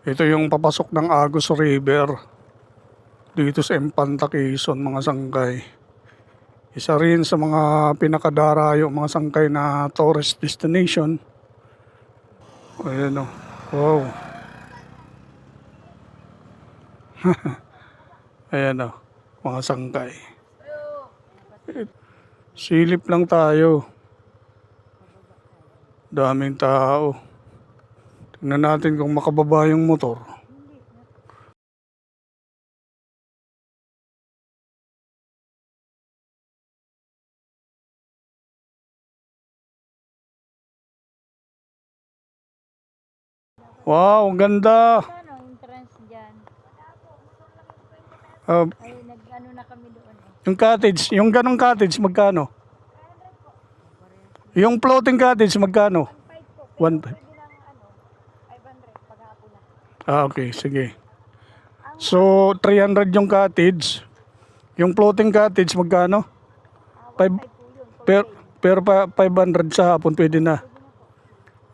Ito yung papasok ng Agus River dito sa Infanta, Quezon, mga sangkay. Isa rin sa mga pinakadarayo mga sangkay na tourist destination. Ayan o. Wow. Ayan o. Mga sangkay. Silip lang tayo. Daming tao. Tingnan natin kung makababa yung motor. Wow, ang ganda. Ano, entrance dyan. Ay, nag-ano na kami doon eh. Yung cottage, yung ganong cottage, magkano? Yung floating cottage, magkano? 5 po. One. Pwede ng ano, 500 paghapon na. Okay, sige. So, 300 yung cottage. Yung floating cottage, magkano? 5, 5 po yun. pero 500 sa hapon, pwede na.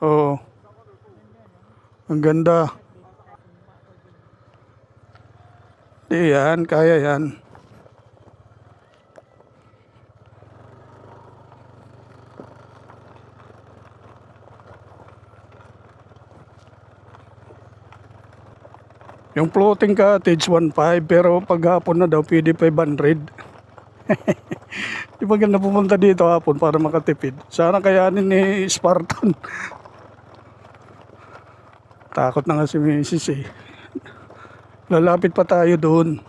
Oo. Ang ganda. Di yan, kaya yan. Yung floating cottage, 1.5, pero paghapon na daw, pwede 500. Di ba ganda pumunta dito hapon para makatipid? Sana kayanin ni Spartan. Takot na nga si Mrs. eh. Lalapit pa tayo doon.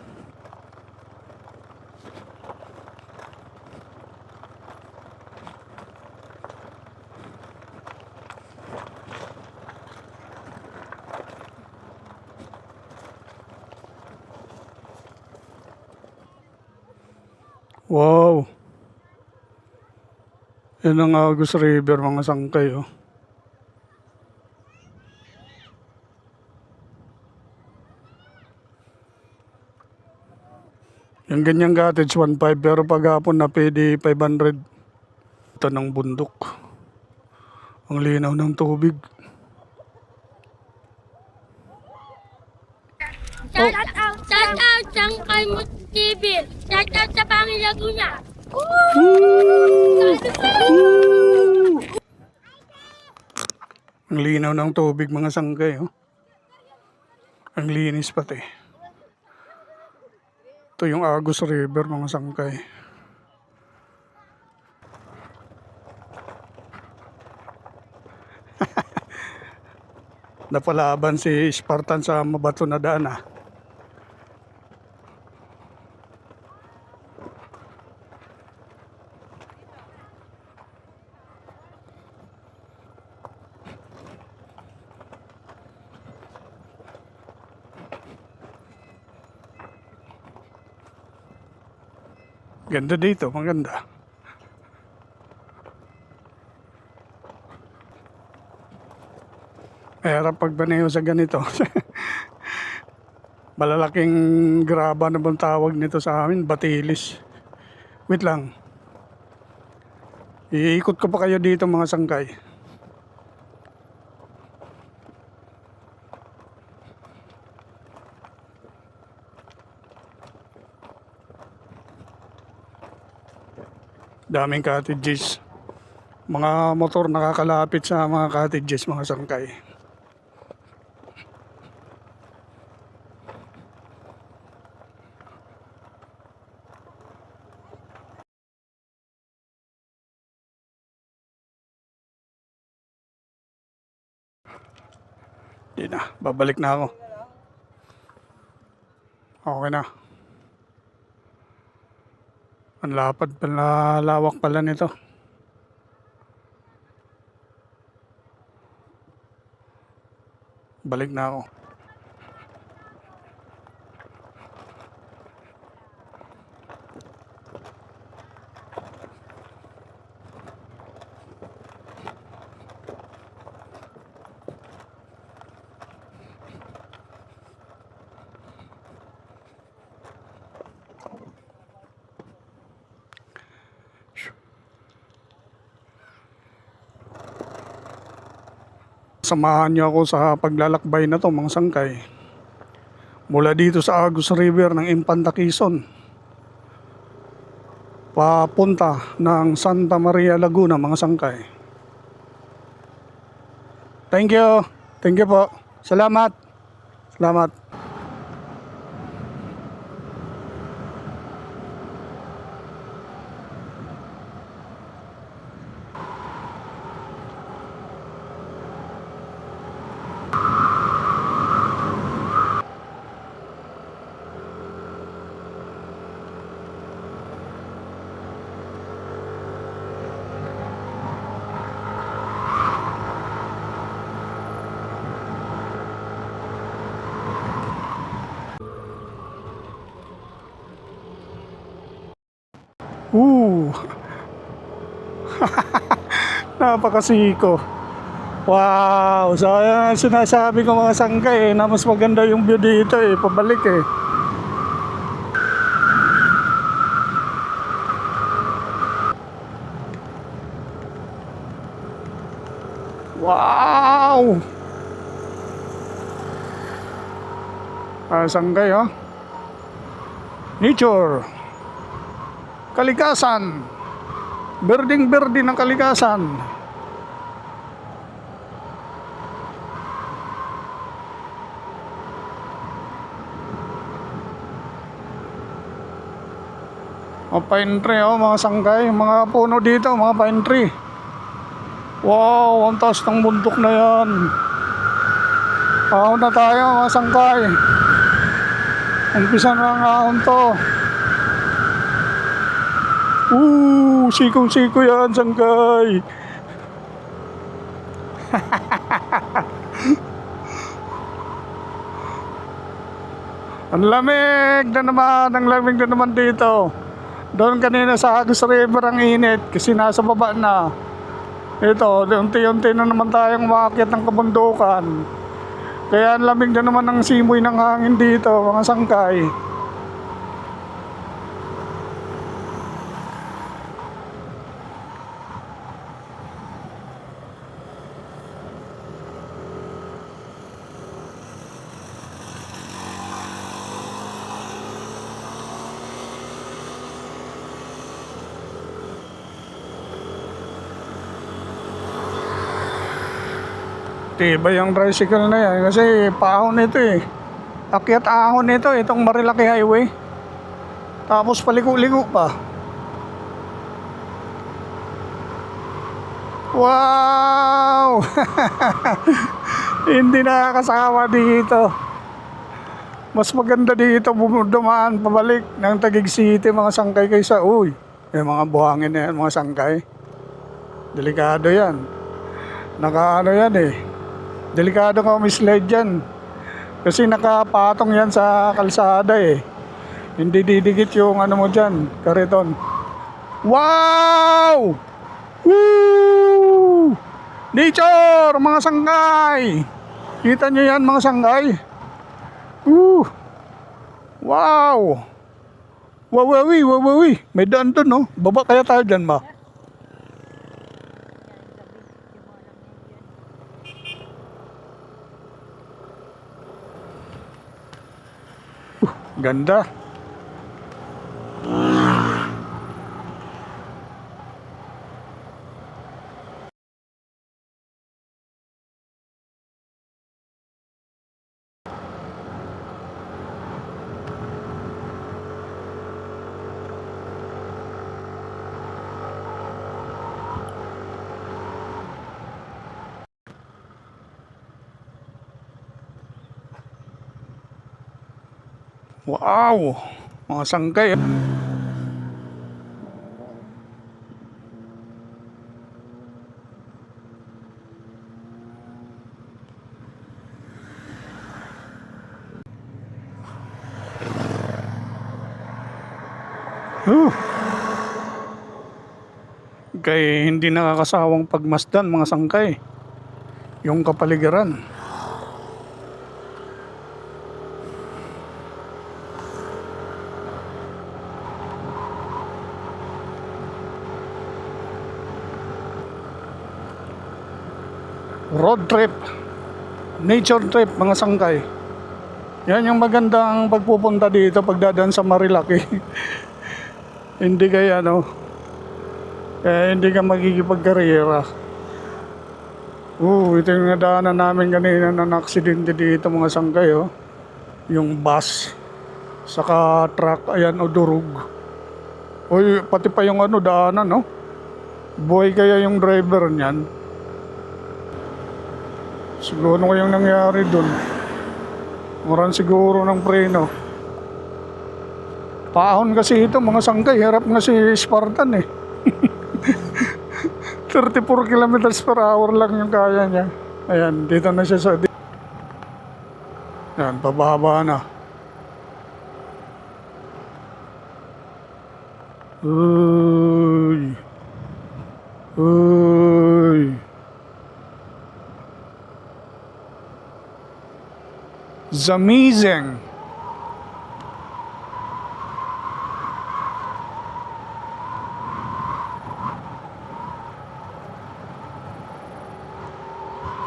Wow. Yan ang Agus River, mga sangkay oh. Yung ganyang cottage 1.5 pero paghapon na pwede 500. Ito ng bundok. Ang linaw ng tubig. Shout out Sangkay Mut TV. Shout out sa Pangil Laguna. Ang linaw ng tubig, mga sangkay oh. Ang linis pati. Ito yung Agus River, mga sangkay. Napalaban si Spartan sa mabato na daan ah. Ganda dito, maganda. Mahirap pagbaneho sa ganito. Malalaking graba na bang tawag nito sa amin, batilis. Wait lang. Iikot ko pa kayo dito, mga sangkay. Daming cottages. Mga motor nakakalapit sa mga cottages, mga sangkay. Di na, babalik na ako. Okay na. Ang lapad pala, lawak pala nito. Balik na ako. Samahan niyo ako sa paglalakbay na to mga sangkay. Mula dito sa Agus River ng Infanta Quezon, papunta ng Santa Maria Laguna mga sangkay. Thank you. Thank you po. Salamat. Salamat. Napakasiko. Wow, so ayan, sinasabi ko mga sangkay na mas maganda yung view dito pabalik Wow! Sangkay nature. Kalikasan. Berding-berde ng kalikasan. Pine tree mga sangkay, mga puno dito, mga pine tree. Wow, ang taas ng bundok na yan. Ahon na tayo mga sangkay. Umpisa na ang ahon to. Sikong-siko yan sangkay. Ang lamig na naman dito. Doon kanina sa Agus River ang init kasi nasa baba na. Ito, unti-unti na naman tayong umakyat ng kabundukan. Kaya ang lamig na naman ng simoy ng hangin dito, mga sangkay. Tibay yung tricycle na yan kasi paahon ito Akyat ahon ito itong Marilaki Highway. Tapos paliko-liko pa. Wow! Hindi nakakasawa dito. Mas maganda dito dumaan pabalik ng Taguig City mga sangkay kaysa mga buhangin na yan mga sangkay. Delikado yan. Nakaano yan Delikado ka misled dyan. Kasi nakapatong yan sa kalsada Hindi didikit yung ano mo dyan, kariton. Wow! Woo! Nature, mga sangkay! Kita nyo yan mga sangkay? Wow! Wawawi. May daan doon Baba kaya tayo dyan ma? Ganda. Wow! Mga sangkay Kaya hindi nakakasawang pagmasdan mga sangkay yung kapaligiran. Road trip nature trip mga sangkay. Yan yung magandang pagpupunta dito pagdadaan sa Marilaki. Hindi kaya hindi ka magkikipagkarera. Ito yung nadaanan namin kanina na aksidente dito mga sangkay yung bus saka truck, ayan durog. Pati pa yung daanan buhay kaya yung driver niyan. Siguro yung nangyari dun, muran siguro ng preno. Paahon kasi ito mga sangkay, hirap nga si Spartan 34 kilometers per hour lang yung kaya niya. Ayan, dito na siya sa... Ayan, pababa na. Uy. Uy. It's amazing.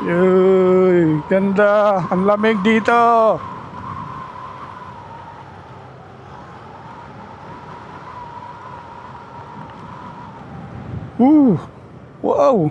Uy, ganda. Ang lamig dito. Wow.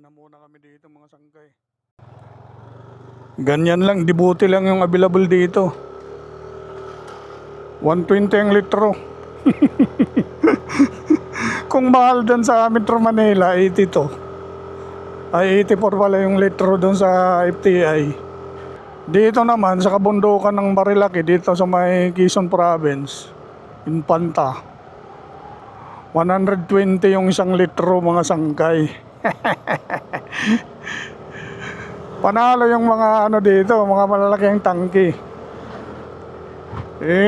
Na muna kami dito mga sangkay. Ganyan lang, dibuti lang yung available dito. 120 ang litro. Kung mahal dun sa Metro Manila, 82. Ay 84 pala yung litro dun sa FTI. Dito naman sa kabundukan ng Marilaki, dito sa may Quezon Province, Infanta, 120 yung isang litro mga sangkay. Panalo yung mga dito, mga malalaking tangke.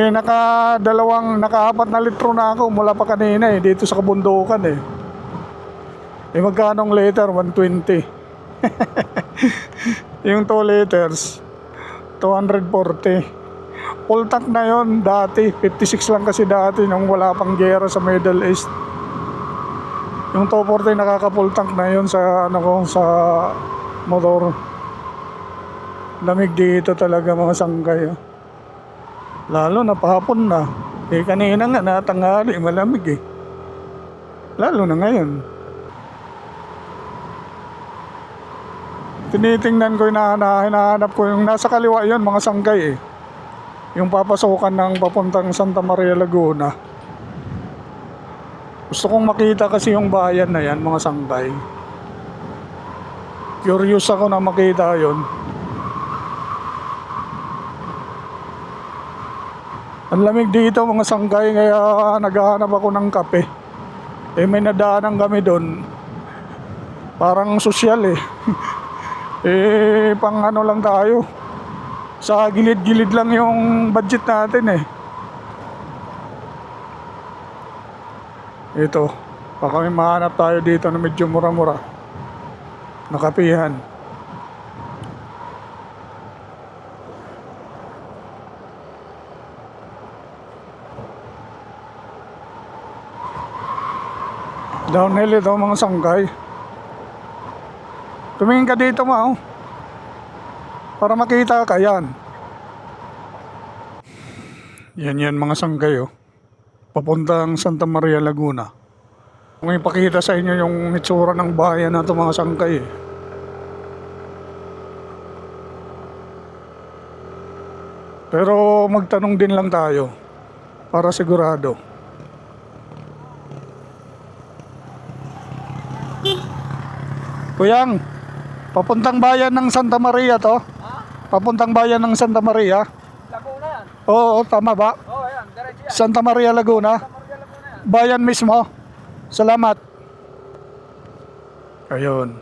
Naka-4 na litro na ako mula pa kanina dito sa kabundukan magkano ang liter? 120. Yung 2 liters 240. Full tank na yon dati, 56 lang kasi dati nung wala pang gera sa Middle East. Yung 240 nakaka-full tank na yun sa sa motor. Lamig dito talaga mga sangkay. Lalo na pahapon na. Kanina nga natanghali, malamig Lalo na ngayon. Tinitingnan ko hinahanap ko yung nasa kaliwa yun mga sangkay Yung papasukan ng papuntang Santa Maria Laguna. Gusto kong makita kasi yung bayan na yan mga sangkay. Curious ako na makita yon. Ang lamig dito mga sangkay kaya naghahanap ako ng kape. May nadaanan kami doon. Parang sosyal pang lang tayo. Sa gilid-gilid lang yung budget natin Ito, baka may mahanap tayo dito na medyo mura-mura. Nakapihan. Downhill ito mga sangkay. Tumingin ka dito para makita ka yan. Yan mga sangkay papuntang Santa Maria Laguna. Kung ipakita sa inyo yung itsura ng bayan na ito mga sangkay Pero magtanong din lang tayo para sigurado. Kuyang, papuntang bayan ng Santa Maria to? Papuntang bayan ng Santa Maria? Laguna yan. Oo, tama ba? Oo, yan. Diretso yan. Santa Maria Laguna? Maria Laguna yan. Bayan mismo? Salamat. Ayun.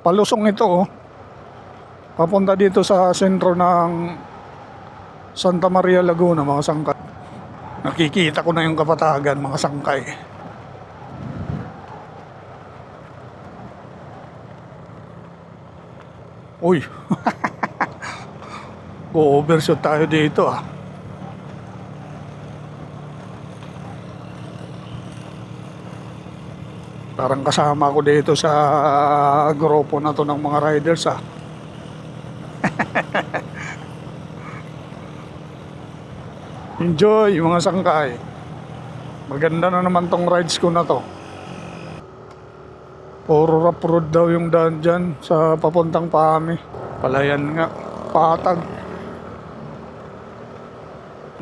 Palusong ito Papunta dito sa sentro ng Santa Maria Laguna, mga sangkay. Nakikita ko na yung Kapatagan, mga sangkay. Uy. Go-overshoot tayo dito ah. Parang kasama ko dito sa grupo na to ng mga riders ah. Enjoy mga sangkay. Maganda na naman tong rides ko na to. Puro rough road daw yung daan dyan sa papuntang Pami. Palayan nga, patag.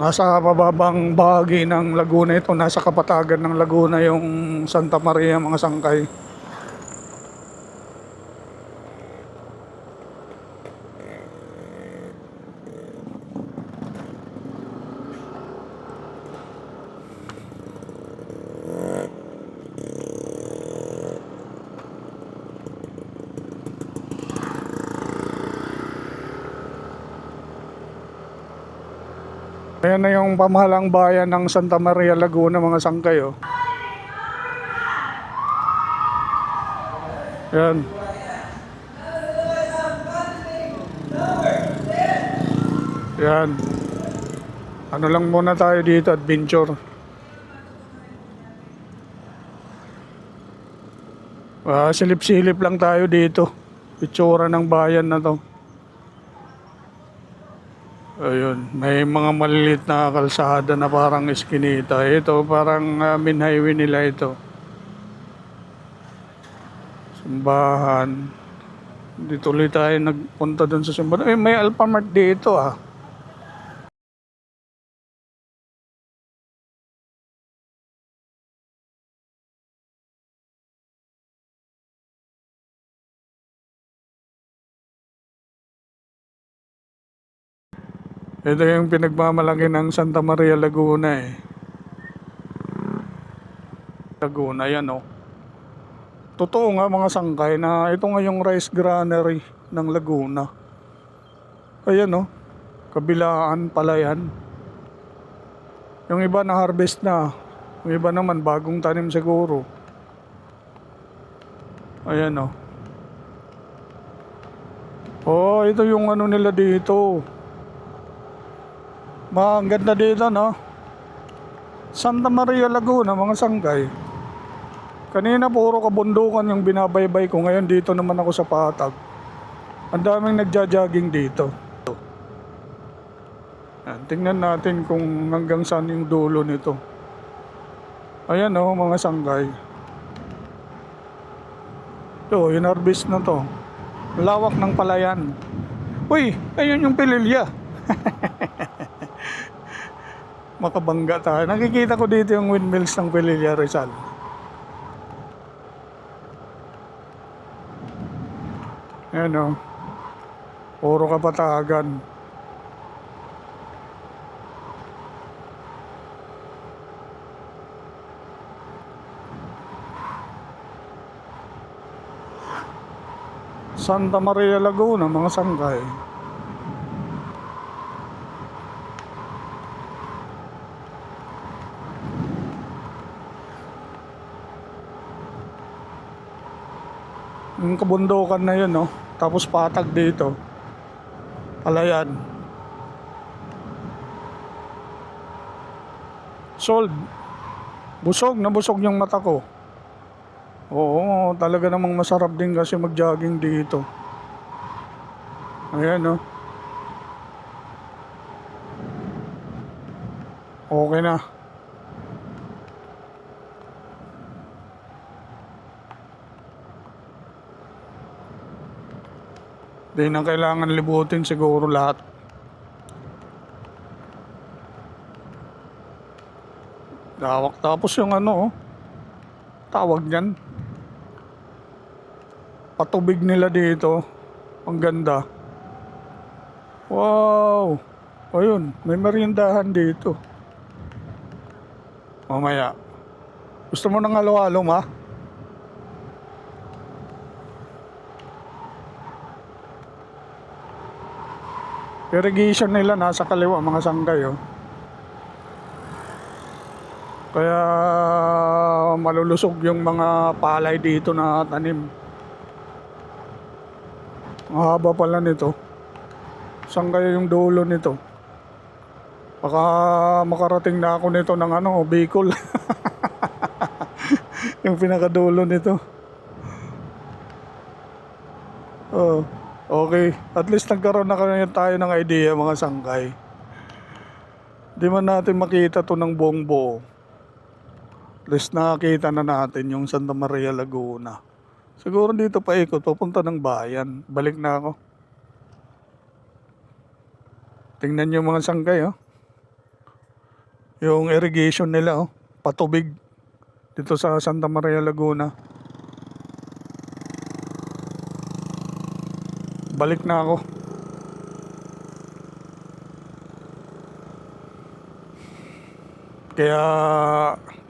Nasa mababang bahagi ng Laguna ito, nasa Kapatagan ng Laguna yung Santa Maria, mga sangkay. Ayan na yung pamahalang bayan ng Santa Maria Laguna, mga sangkay oh. Yan. Yan. Ano lang muna tayo dito, adventure. Silip-silip lang tayo dito. Itsura ng bayan na to. Ayun, may mga malilit na kalsada na parang eskinita. Ito parang main highway nila ito. Simbahan. Dito ulit tayo nagpunta doon sa simbahan. May Alphamart dito ah. Ito yung pinagmamalaki ng Santa Maria Laguna eh. Laguna yan oh. Totoo nga mga sangkay na ito nga yung rice granary ng Laguna. Ayan oh. Kabilaan pala yan. Yung iba na harvest na. Yung iba naman bagong tanim siguro. Ayan oh. Oh, ito yung ano nila dito. Ang ganda dito no. Santa Maria Laguna, mga sangkay. Kanina puro kabundukan yung binabaybay ko. Ngayon dito naman ako sa Patag. Ang daming nagja-jogging dito. Yan, tingnan natin kung hanggang saan yung dulo nito. Ayan o mga sangkay. Ito, inarbis na to. Lawak ng palayan. Uy, ayun yung Pililya. Makabangga tayo. Nakikita ko dito yung windmills ng Pililya, Rizal. Ayan o. Puro Kapatagan. Santa Maria Laguna, mga sangkay. Yung kabundukan na yun, no? Tapos Patag dito. Palayan. Sold. Busog na busog yung mata ko. Oo, talaga namang masarap din kasi mag-jogging dito. Ayan, no? Okay na. Di na kailangan libutin siguro lahat. Lawak. Tapos yung ano, oh, tawag niyan. Patubig nila dito. Ang ganda. Wow. Ayun, may meriendahan dito. Mamaya. Gusto mo ng halo-halo, ma? irrigation nila nasa kaliwa mga sanggay oh. Kaya malulusog yung mga palay dito na tanim. Ang haba pala nito. Saan kaya yung dulo nito? Baka makarating na ako nito ng ano, Bicol. Yung pinakadulo nito. Oh, okay. At least nagkaroon na tayo ng idea mga sangkay. Di man natin makita to ng buong buo. At least nakakita na natin yung Santa Maria Laguna. Siguro dito pa ikot, papunta ng bayan. Balik na ako. Tingnan nyo mga sangkay oh. Yung irrigation nila oh. Patubig. Dito sa Santa Maria Laguna. Balik na ako. Kaya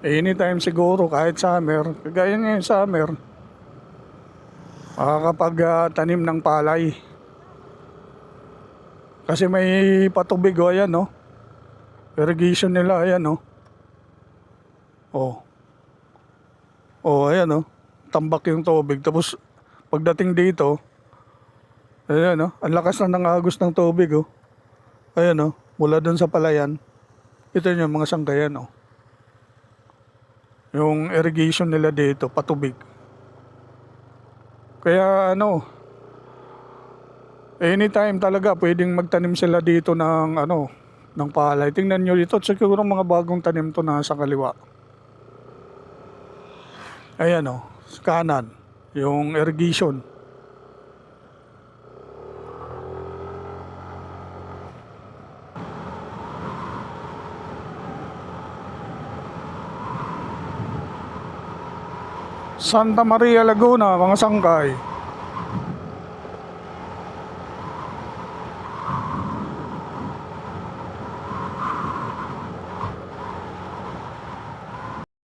anytime siguro kahit summer, kagaya ngayon summer, makakapag-tanim ng palay. Kasi may patubig o ayan no. Irrigation nila ayan no. Oh. Oh ayan no. Tambak yung tubig. Tapos pagdating dito, ayan no. Ang lakas na ng agos ng tubig oh. Ayan no. Mula dun sa palayan. Ito yung mga sangkayan oh. Yung irrigation nila dito, patubig. Kaya ano, anytime talaga pwedeng magtanim sila dito ng ano, ng palay. Tingnan nyo dito, siguro mga bagong tanim to na sa kaliwa. Ayan o, sa kanan, yung irrigation. Santa Maria Laguna, mga sangkay.